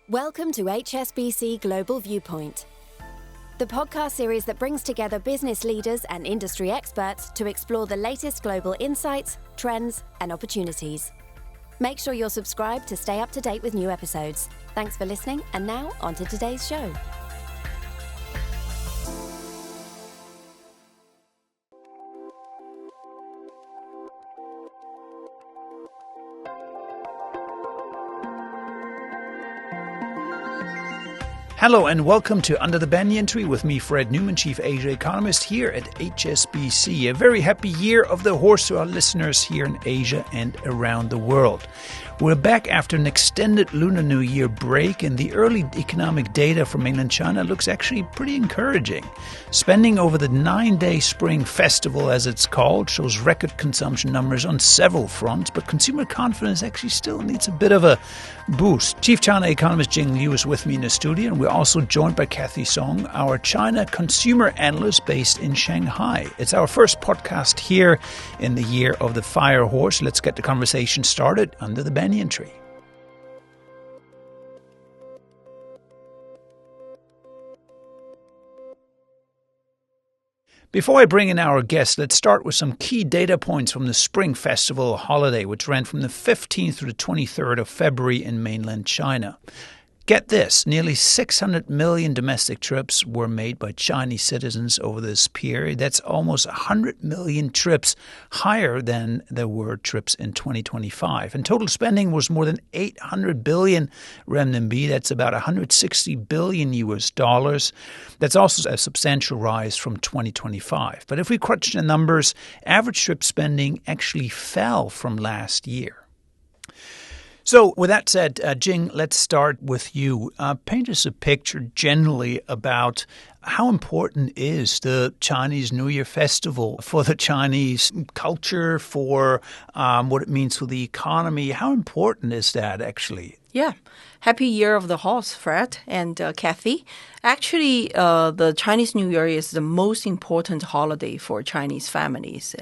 Welcome to HSBC Global Viewpoint, the podcast series that brings together business leaders and industry experts to explore the latest global insights, trends, and opportunities. Make sure you're subscribed to stay up to date with new episodes. Thanks for listening, and now on to today's show. Hello and welcome to Under the Banyan Tree with me, Fred Newman, Chief Asia Economist here at HSBC. A very happy year of the horse to our listeners here in Asia and around the world. We're back after an extended Lunar New Year break, and the early economic data from mainland China looks actually pretty encouraging. Spending over the 9-day Spring Festival, as it's called, shows record consumption numbers on several fronts, but consumer confidence actually still needs a bit of a boost. Chief China economist Jing is with me in the studio, and we're also joined by Kathy Song, our China consumer analyst based in Shanghai. It's our first podcast here in the year of the fire horse. Let's get the conversation started under the Banyan Tree. Before I bring in our guest, let's start with some key data points from the Spring Festival holiday, which ran from the 15th to the 23rd of February in mainland China. Get this, nearly 600 million domestic trips were made by Chinese citizens over this period. That's almost 100 million trips higher than there were trips in 2025. And total spending was more than 800 billion renminbi. That's about 160 billion US dollars. That's also a substantial rise from 2025. But if we crunch the numbers, average trip spending actually fell from last year. So with that said, Jing, let's start with you. Paint us a picture generally about how important is the Chinese New Year festival for the Chinese culture, for what it means for the economy. How important is that actually? Yeah. Happy Year of the Horse, Fred and Kathy. Actually, the Chinese New Year is the most important holiday for Chinese families.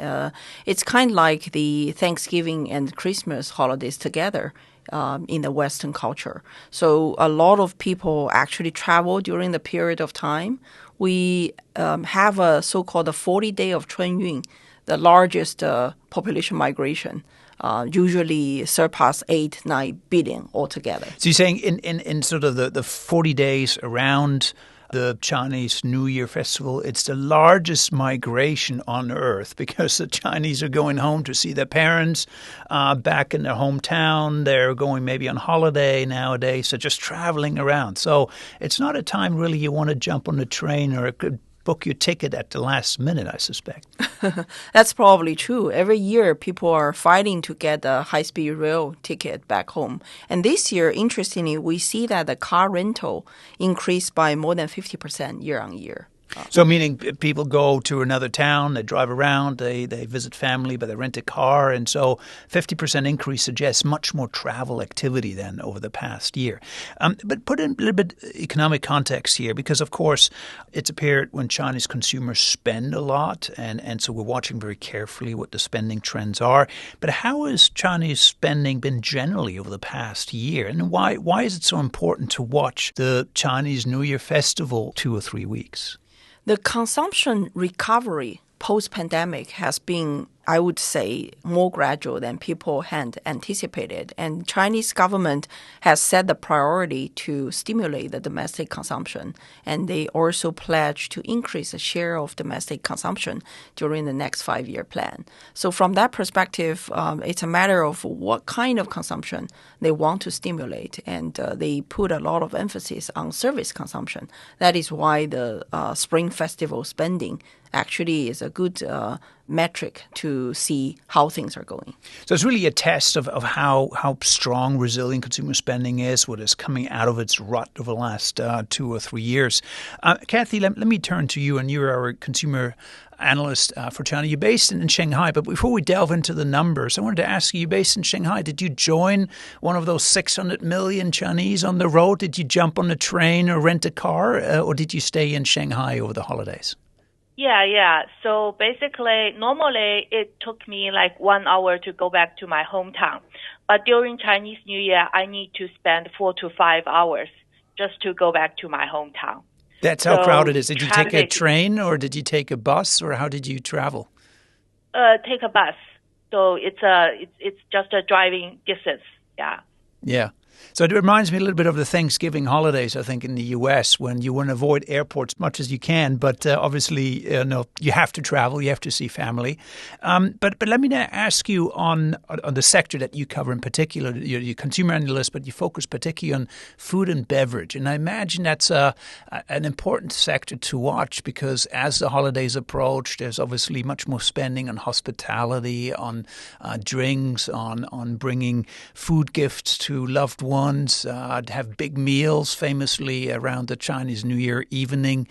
It's kind of like the Thanksgiving and Christmas holidays together in the Western culture. So a lot of people actually travel during the period of time. We have a so-called 40-day of Chunyun, the largest population migration. Usually surpass 8-9 billion altogether. So you're saying in sort of the 40 days around the Chinese New Year festival, it's the largest migration on earth because the Chinese are going home to see their parents back in their hometown. They're going maybe on holiday nowadays, so just traveling around. So it's not a time really you want to jump on the train or book your ticket at the last minute, I suspect. That's probably true. Every year, people are fighting to get a high-speed rail ticket back home. And this year, interestingly, we see that the car rental increased by more than 50% year on year. So meaning people go to another town, they drive around, they visit family, but they rent a car. And so 50% increase suggests much more travel activity than over the past year. But put in a little bit economic context here, because, of course, it's a period when Chinese consumers spend a lot. And so we're watching very carefully what the spending trends are. But how has Chinese spending been generally over the past year? And why is it so important to watch the Chinese New Year festival 2 or 3 weeks? The consumption recovery post-pandemic has been, I would say, more gradual than people had anticipated. And Chinese government has set the priority to stimulate the domestic consumption. And they also pledge to increase the share of domestic consumption during the next 5-year plan. So from that perspective, it's a matter of what kind of consumption they want to stimulate. And they put a lot of emphasis on service consumption. That is why the Spring Festival spending actually is a good metric to see how things are going. So it's really a test of how strong, resilient consumer spending is, what is coming out of its rut over the last 2 or 3 years. Kathy, let me turn to you, and you're our consumer analyst for China. You're based in Shanghai, but before we delve into the numbers, I wanted to ask you, you're based in Shanghai. Did you join one of those 600 million Chinese on the road? Did you jump on a train or rent a car, or did you stay in Shanghai over the holidays? Yeah. So basically, normally it took me like 1 hour to go back to my hometown. But during Chinese New Year, I need to spend 4 to 5 hours just to go back to my hometown. That's how crowded it is. Did you take a traffic- train or did you take a bus or how did you travel? Take a bus. So it's just a driving distance. Yeah. Yeah. So it reminds me a little bit of the Thanksgiving holidays, I think, in the U.S. when you want to avoid airports as much as you can. But obviously, you have to travel. You have to see family. But let me now ask you on the sector that you cover in particular. You're consumer analyst, but you focus particularly on food and beverage. And I imagine that's an important sector to watch because as the holidays approach, there's obviously much more spending on hospitality, on drinks, on bringing food gifts to loved ones. Have big meals famously around the Chinese New Year evening.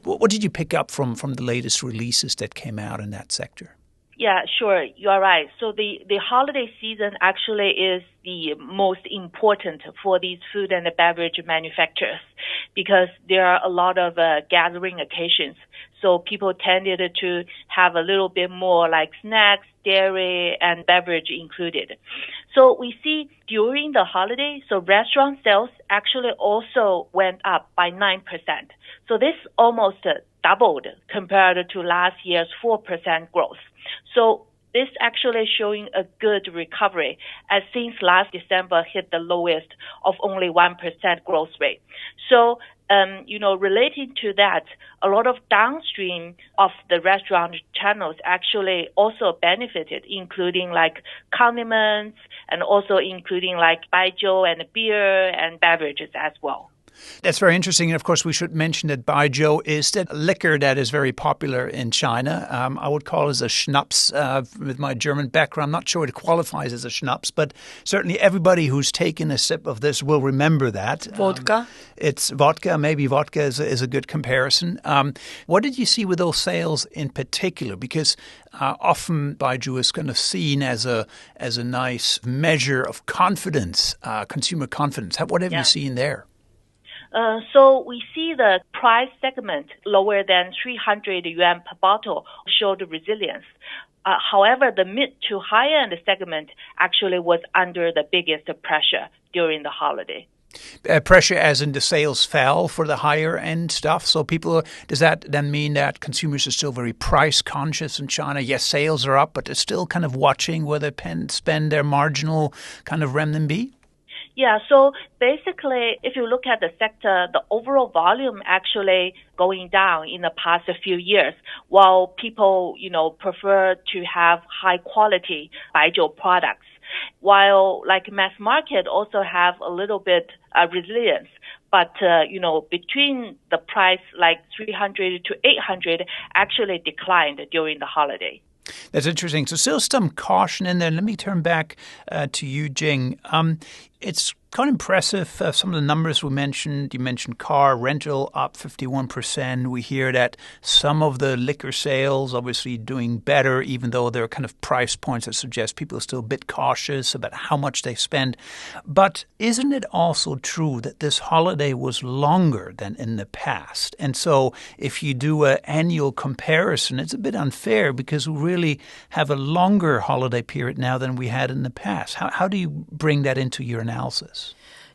What did you pick up from the latest releases that came out in that sector? Yeah, sure. You are right. So the holiday season actually is the most important for these food and beverage manufacturers because there are a lot of gathering occasions. So people tended to have a little bit more like snacks, dairy, and beverage included. So we see during the holiday, so restaurant sales actually also went up by 9%. So this almost doubled compared to last year's 4% growth. So this actually showing a good recovery as since last December hit the lowest of only 1% growth rate. So, relating to that, a lot of downstream of the restaurant channels actually also benefited, including like condiments and also including like baijiu and beer and beverages as well. That's very interesting. And of course, we should mention that baijiu is that liquor that is very popular in China. I would call it a schnapps with my German background. I'm not sure it qualifies as a schnapps, but certainly everybody who's taken a sip of this will remember that. Vodka? It's vodka. Maybe vodka is a good comparison. What did you see with those sales in particular? Because often baijiu is kind of seen as a nice measure of confidence, consumer confidence. What have you seen there? So we see the price segment lower than 300 yuan per bottle showed resilience. However, the mid to high-end segment actually was under the biggest pressure during the holiday. Pressure as in the sales fell for the higher-end stuff. So does that then mean that consumers are still very price conscious in China? Yes, sales are up, but they're still kind of watching where they spend their marginal kind of renminbi? Yeah, so basically, if you look at the sector, the overall volume actually going down in the past few years, while people, prefer to have high quality baijiu products, while like mass market also have a little bit resilience. But, between the price like 300 to 800 actually declined during the holiday. That's interesting. So still some caution in there. Let me turn back to you, Jing. It's quite impressive, some of the numbers we mentioned. You mentioned car rental up 51%. We hear that some of the liquor sales obviously doing better, even though there are kind of price points that suggest people are still a bit cautious about how much they spend. But isn't it also true that this holiday was longer than in the past? And so if you do an annual comparison, it's a bit unfair because we really have a longer holiday period now than we had in the past. How do you bring that into your analysis?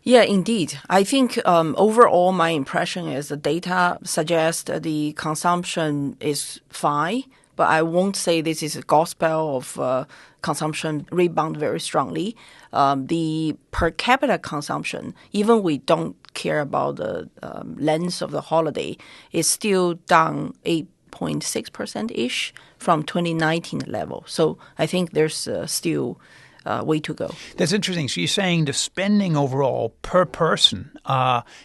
Yeah, indeed. I think overall my impression is the data suggests the consumption is fine, but I won't say this is a gospel of consumption rebound very strongly. The per capita consumption, even we don't care about the length of the holiday, is still down 8.6%-ish from 2019 level. So I think there's still way to go. That's interesting. So you're saying the spending overall per person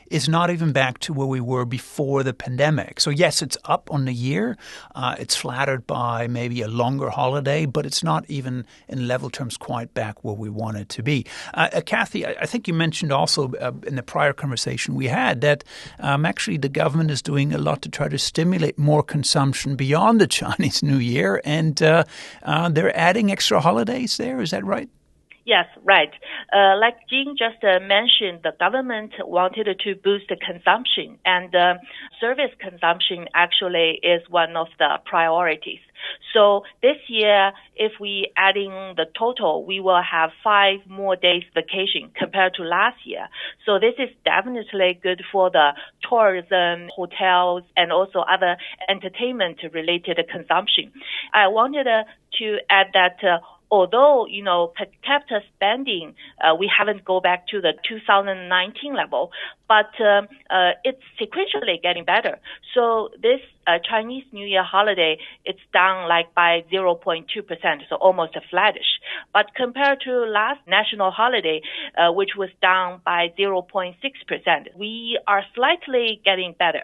is not even back to where we were before the pandemic. So yes, it's up on the year. It's flattered by maybe a longer holiday, but it's not even in level terms quite back where we want it to be. Kathy, I think you mentioned also in the prior conversation we had that actually the government is doing a lot to try to stimulate more consumption beyond the Chinese New Year, and they're adding extra holidays there. Is that right? Yes, right. Like Jing just mentioned, the government wanted to boost the consumption, and service consumption actually is one of the priorities. So this year, if we adding the total, we will have 5 more days vacation compared to last year. So this is definitely good for the tourism, hotels, and also other entertainment-related consumption. I wanted to add that although, per capita spending, we haven't go back to the 2019 level, but it's sequentially getting better. So this Chinese New Year holiday, it's down like by 0.2%, so almost a flattish. But compared to last national holiday, which was down by 0.6%, we are slightly getting better.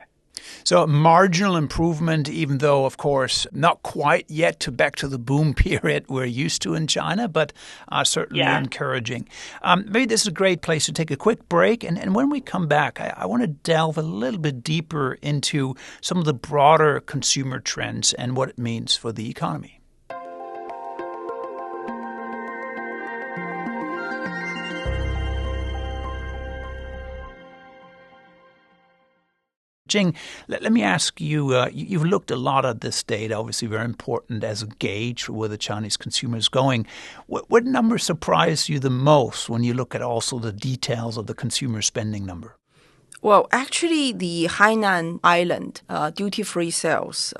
So marginal improvement, even though, of course, not quite yet back to the boom period we're used to in China, but certainly encouraging. Maybe this is a great place to take a quick break. And when we come back, I want to delve a little bit deeper into some of the broader consumer trends and what it means for the economy. Jing, let me ask you, you've looked a lot at this data, obviously very important as a gauge for where the Chinese consumer is going. What number surprised you the most when you look at also the details of the consumer spending number? Well, actually, the Hainan Island duty-free sales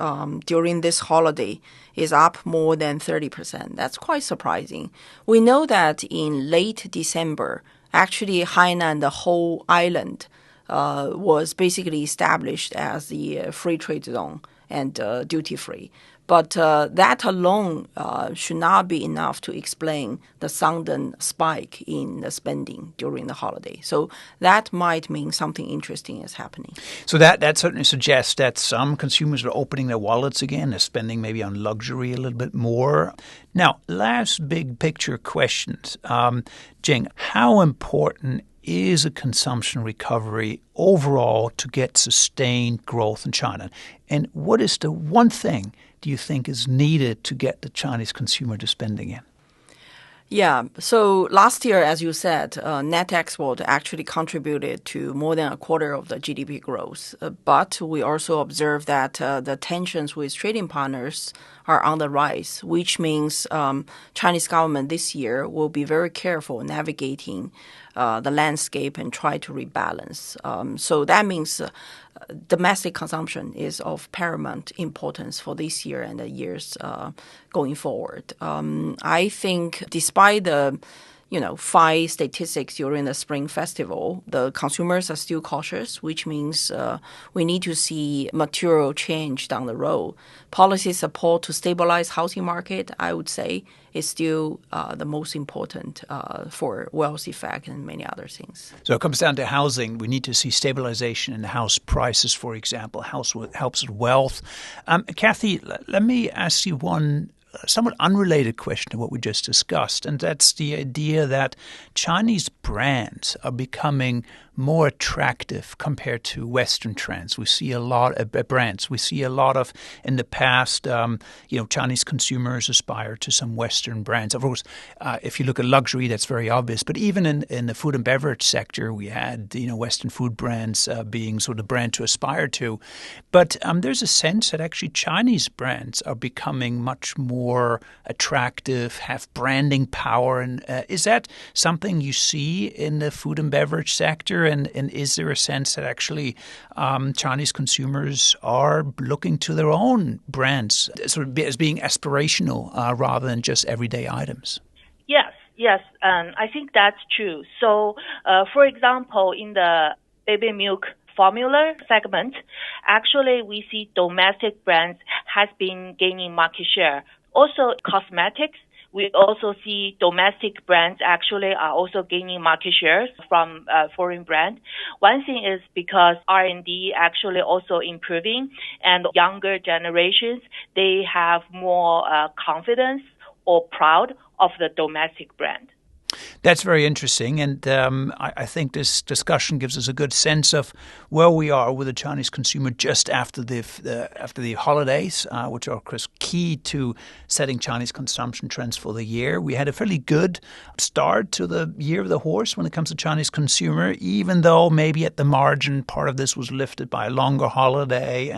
during this holiday is up more than 30%. That's quite surprising. We know that in late December, actually Hainan, the whole island, was basically established as the free trade zone and duty-free. But that alone should not be enough to explain the sudden spike in the spending during the holiday. So that might mean something interesting is happening. So that certainly suggests that some consumers are opening their wallets again. They're spending maybe on luxury a little bit more. Now, last big picture questions. Jing, how important is a consumption recovery overall to get sustained growth in China? And what is the one thing do you think is needed to get the Chinese consumer to spend again? Yeah. So last year, as you said, net export actually contributed to more than a quarter of the GDP growth. But we also observed that the tensions with trading partners are on the rise, which means Chinese government this year will be very careful navigating the landscape and try to rebalance. So that means domestic consumption is of paramount importance for this year and the years going forward. I think despite the 5 statistics during the Spring Festival, the consumers are still cautious, which means we need to see material change down the road. Policy support to stabilize housing market, I would say, is still the most important for wealth effect and many other things. So it comes down to housing. We need to see stabilization in house prices, for example. House helps with wealth. Kathy, let me ask you one somewhat unrelated question to what we just discussed, and that's the idea that Chinese brands are becoming more attractive compared to Western trends. We see a lot of brands. We see a lot of, in the past, Chinese consumers aspire to some Western brands. Of course, if you look at luxury, that's very obvious. But even in the food and beverage sector, we had, Western food brands being sort of the brand to aspire to. But there's a sense that actually Chinese brands are becoming much more attractive, have branding power. And is that something you see in the food and beverage sector? And is there a sense that actually Chinese consumers are looking to their own brands sort of as being aspirational rather than just everyday items? Yes, I think that's true. So, for example, in the baby milk formula segment, actually we see domestic brands has been gaining market share. Also, cosmetics. We also see domestic brands actually are also gaining market shares from foreign brands. One thing is because R&D actually also improving, and younger generations, they have more confidence or proud of the domestic brand. That's very interesting, and I think this discussion gives us a good sense of where we are with the Chinese consumer just after the holidays, which are, of course, key to setting Chinese consumption trends for the year. We had a fairly good start to the year of the horse when it comes to Chinese consumer, even though maybe at the margin part of this was lifted by a longer holiday,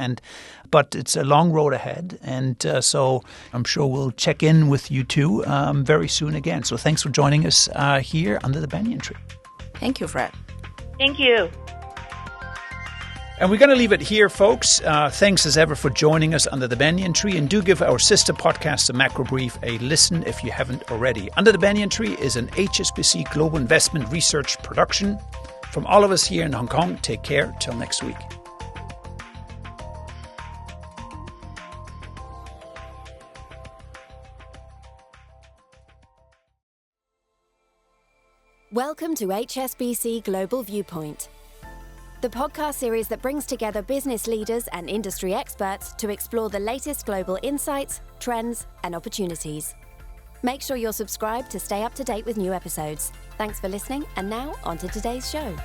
but it's a long road ahead, and so I'm sure we'll check in with you too very soon again. So thanks for joining us here under the Banyan Tree. Thank you, Fred. Thank you. And we're going to leave it here, folks. Thanks as ever for joining us under the Banyan Tree, and do give our sister podcast, The Macro Brief, a listen if you haven't already. Under the Banyan Tree is an HSBC Global Investment Research production. From all of us here in Hong Kong, take care till next week. Welcome to HSBC Global Viewpoint, the podcast series that brings together business leaders and industry experts to explore the latest global insights, trends, and opportunities. Make sure you're subscribed to stay up to date with new episodes. Thanks for listening, and now on to today's show.